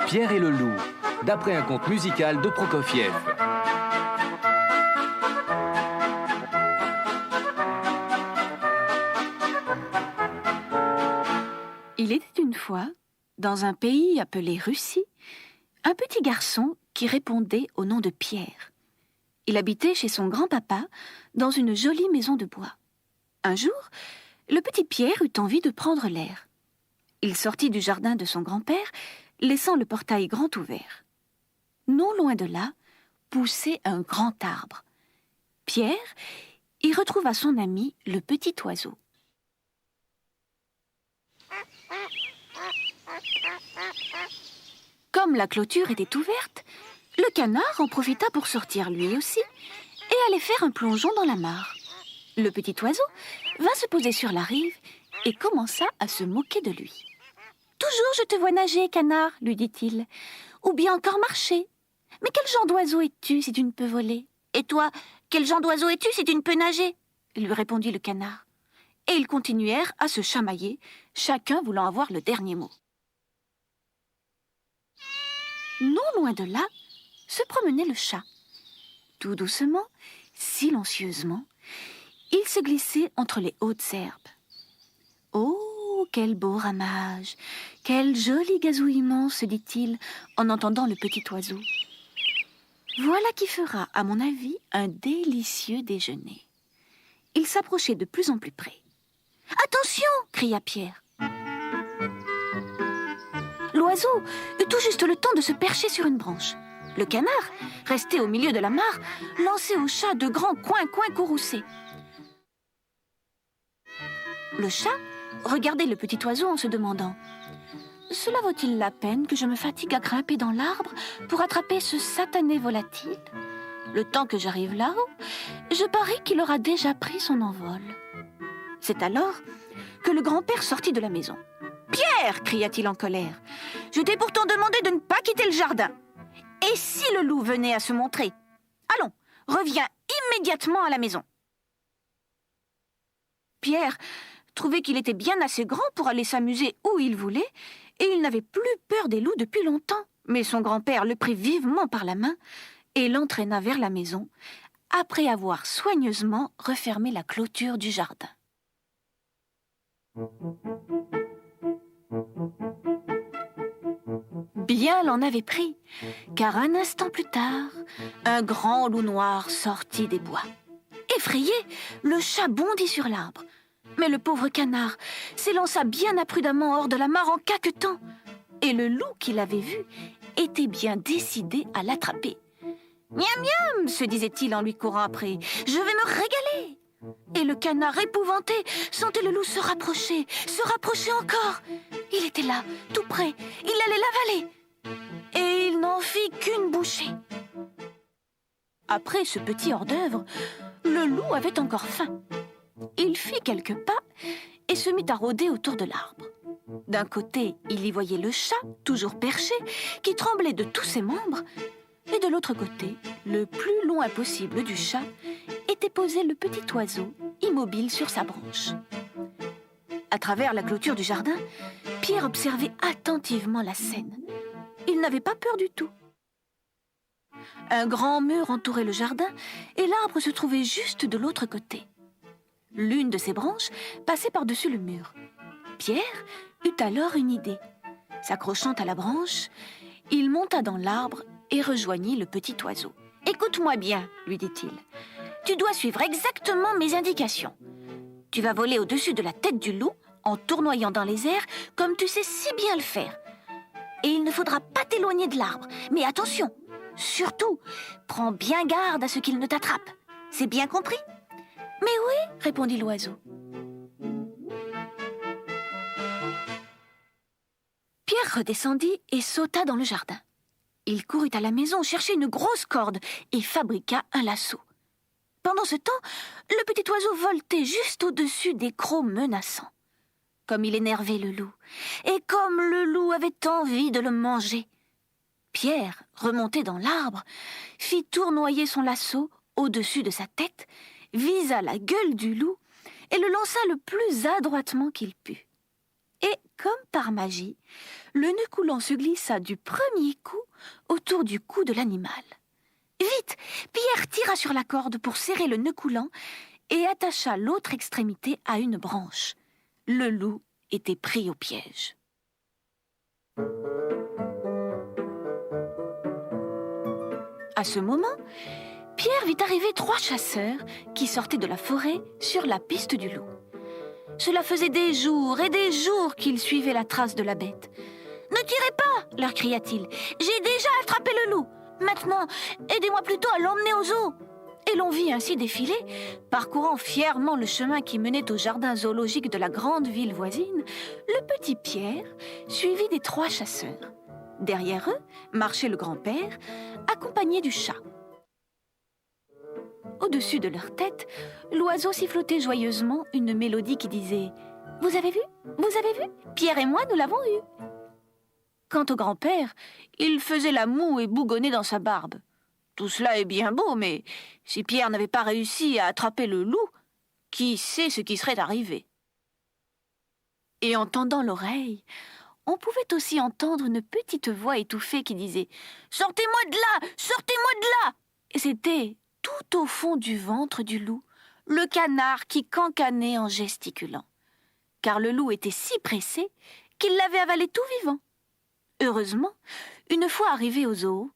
Pierre et le loup, d'après un conte musical de Prokofiev. Il était une fois, dans un pays appelé Russie, un petit garçon qui répondait au nom de Pierre. Il habitait chez son grand-papa dans une jolie maison de bois. Un jour, le petit Pierre eut envie de prendre l'air. Il sortit du jardin de son grand-père, laissant le portail grand ouvert. Non loin de là, poussait un grand arbre. Pierre y retrouva son ami, le petit oiseau. Comme la clôture était ouverte, le canard en profita pour sortir lui aussi et aller faire un plongeon dans la mare. Le petit oiseau vint se poser sur la rive et commença à se moquer de lui. « Toujours je te vois nager, canard, lui dit-il, ou bien encore marcher. Mais quel genre d'oiseau es-tu si tu ne peux voler ? Et toi, quel genre d'oiseau es-tu si tu ne peux nager ? Lui répondit le canard. Et ils continuèrent à se chamailler, chacun voulant avoir le dernier mot. Non loin de là, se promenait le chat. Tout doucement, silencieusement, il se glissait entre les hautes herbes. Oh, quel beau ramage, quel joli gazouillement, se dit-il en entendant le petit oiseau. Voilà qui fera, à mon avis, un délicieux déjeuner. Il s'approchait de plus en plus près. « Attention !» cria Pierre. L'oiseau eut tout juste le temps de se percher sur une branche. Le canard, resté au milieu de la mare, lançait au chat de grands coins courroucés. Le chat regardait le petit oiseau en se demandant « Cela vaut-il la peine que je me fatigue à grimper dans l'arbre pour attraper ce satané volatile ? Le temps que j'arrive là-haut, je parie qu'il aura déjà pris son envol. » C'est alors que le grand-père sortit de la maison. « Pierre !» cria-t-il en colère. « Je t'ai pourtant demandé de ne pas quitter le jardin. Et si le loup venait à se montrer ? Allons, reviens immédiatement à la maison. » Pierre trouvait qu'il était bien assez grand pour aller s'amuser où il voulait, et il n'avait plus peur des loups depuis longtemps. Mais son grand-père le prit vivement par la main et l'entraîna vers la maison, après avoir soigneusement refermé la clôture du jardin. Bien l'en avait pris, car un instant plus tard, un grand loup noir sortit des bois. Effrayé, le chat bondit sur l'arbre. Mais le pauvre canard s'élança bien imprudemment hors de la mare en caquetant. Et le loup qui l'avait vu était bien décidé à l'attraper. « Miam miam !» se disait-il en lui courant après. « Je vais me régaler !» Et le canard épouvanté sentait le loup se rapprocher encore. Il était là, tout près, il allait l'avaler. Et il n'en fit qu'une bouchée. Après ce petit hors-d'œuvre, le loup avait encore faim. Il fit quelques pas et se mit à rôder autour de l'arbre. D'un côté, il y voyait le chat, toujours perché, qui tremblait de tous ses membres, et de l'autre côté, le plus loin possible du chat, était posé le petit oiseau, immobile sur sa branche. À travers la clôture du jardin, Pierre observait attentivement la scène. Il n'avait pas peur du tout. Un grand mur entourait le jardin et l'arbre se trouvait juste de l'autre côté. L'une de ses branches passait par-dessus le mur. Pierre eut alors une idée. S'accrochant à la branche, il monta dans l'arbre et rejoignit le petit oiseau. « Écoute-moi bien, lui dit-il. Tu dois suivre exactement mes indications. Tu vas voler au-dessus de la tête du loup en tournoyant dans les airs comme tu sais si bien le faire. Et il ne faudra pas t'éloigner de l'arbre. Mais attention, surtout, prends bien garde à ce qu'il ne t'attrape. C'est bien compris ? » « Mais oui, répondit l'oiseau. » Pierre redescendit et sauta dans le jardin. Il courut à la maison chercher une grosse corde et fabriqua un lasso. Pendant ce temps, le petit oiseau voltait juste au-dessus des crocs menaçants. Comme il énervait le loup, et comme le loup avait envie de le manger. Pierre, remonté dans l'arbre, fit tournoyer son lasso au-dessus de sa tête, visa la gueule du loup et le lança le plus adroitement qu'il put. Et comme par magie, le nœud coulant se glissa du premier coup autour du cou de l'animal. Vite, Pierre tira sur la corde pour serrer le nœud coulant et attacha l'autre extrémité à une branche. Le loup était pris au piège. À ce moment, Pierre vit arriver 3 chasseurs qui sortaient de la forêt sur la piste du loup. Cela faisait des jours et des jours qu'ils suivaient la trace de la bête. « Ne tirez pas !» leur cria-t-il. « J'ai déjà attrapé le loup. Maintenant, aidez-moi plutôt à l'emmener au zoo. » Et l'on vit ainsi défiler, parcourant fièrement le chemin qui menait au jardin zoologique de la grande ville voisine, le petit Pierre, suivi des 3 chasseurs. Derrière eux marchait le grand-père, accompagné du chat. Au-dessus de leur tête, l'oiseau sifflotait joyeusement une mélodie qui disait « Vous avez vu? Vous avez vu? Pierre et moi, nous l'avons eu !» Quant au grand-père, il faisait la moue et bougonnait dans sa barbe. Tout cela est bien beau, mais si Pierre n'avait pas réussi à attraper le loup, qui sait ce qui serait arrivé? Et en tendant l'oreille, on pouvait aussi entendre une petite voix étouffée qui disait « Sortez-moi de là! Sortez-moi de là !» Et c'était, tout au fond du ventre du loup, le canard qui cancanait en gesticulant. Car le loup était si pressé qu'il l'avait avalé tout vivant. Heureusement, une fois arrivé au zoo,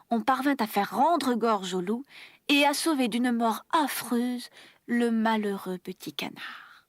on parvint à faire rendre gorge au loup et à sauver d'une mort affreuse le malheureux petit canard.